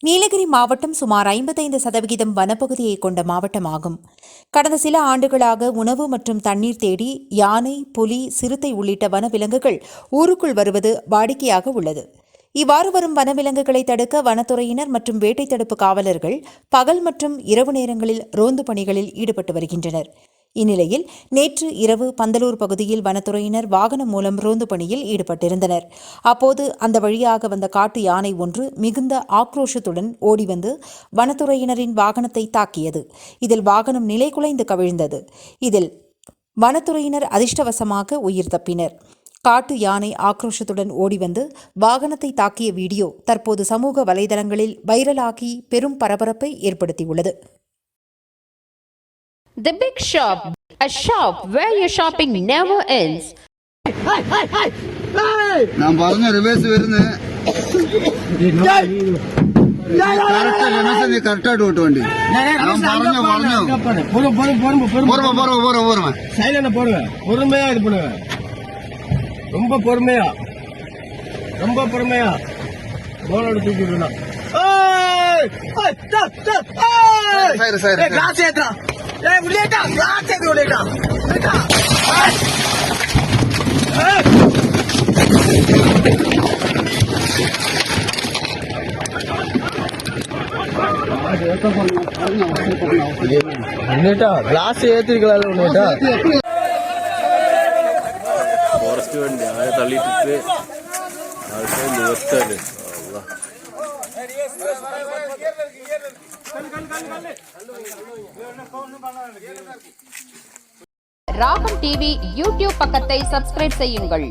நீலகிரி மாவட்டம் சுமார் 55% வனப்பகுதியை கொண்ட மாவட்டமாகும். கடந்த சில ஆண்டுகளாக உணவு மற்றும் தண்ணீர் தேடி யானை, புலி, சிறுத்தை உள்ளிட்ட வனவிலங்குகள் ஊருக்குள் வருவது வாடிக்கையாக உள்ளது. இவ்வாறு வரும் வனவிலங்குகளை தடுக்க வனத்துறையினர் மற்றும் வேட்டை தடுப்பு காவலர்கள் பகல் மற்றும் இரவு நேரங்களில் ரோந்து பணிகளில் ஈடுபட்டு வருகின்றனர். இந்நிலையில் நேற்று இரவு பந்தலூர் பகுதியில் வனத்துறையினர் வாகனம் மூலம் ரோந்து பணியில் ஈடுபட்டிருந்தனர். அப்போது அந்த வழியாக வந்த காட்டு யானை ஒன்று மிகுந்த ஆக்ரோஷத்துடன் ஓடிவந்து வனத்துறையினரின் வாகனத்தை தாக்கியது. இதில் வாகனம் நிலைகுலைந்து கவிழ்ந்தது. இதில் வனத்துறையினர் அதிர்ஷ்டவசமாக உயிர் தப்பினர். காட்டு யானை ஆக்ரோஷத்துடன் ஓடிவந்து வாகனத்தை தாக்கிய வீடியோ தற்போது சமூக வலைதளங்களில் வைரலாகி பெரும் பரபரப்பை ஏற்படுத்தியுள்ளது. The Big Shop, a shop where your shopping never ends. நான் പറഞ്ഞ റിവേഴ്സ് വരുന്നു കറക്റ്റായിട്ട് ഓട്ട് വണ്ടി சைலண்ட் போடுங்க, பொறுமையா இது பண்ணுங்க, ரொம்ப பொறுமையா போனோட தூக்கி விடலாம். கிளாஸ் ஏற்றா உள்ளேட்டா, கிளாஸ் ஏற்று உள்ளேட்டா. கிளாஸ் ஏற்றிருக்கலாம். ഫോറസ്റ്റ് വണ്ടി ആരെ തള്ളിയിട്ടിട്ട് ആൾക്കാർ നിവർത്താറ്. ராகம் டிவி யூடியூப் பக்கத்தை சப்ஸ்கிரைப் செய்யுங்கள்.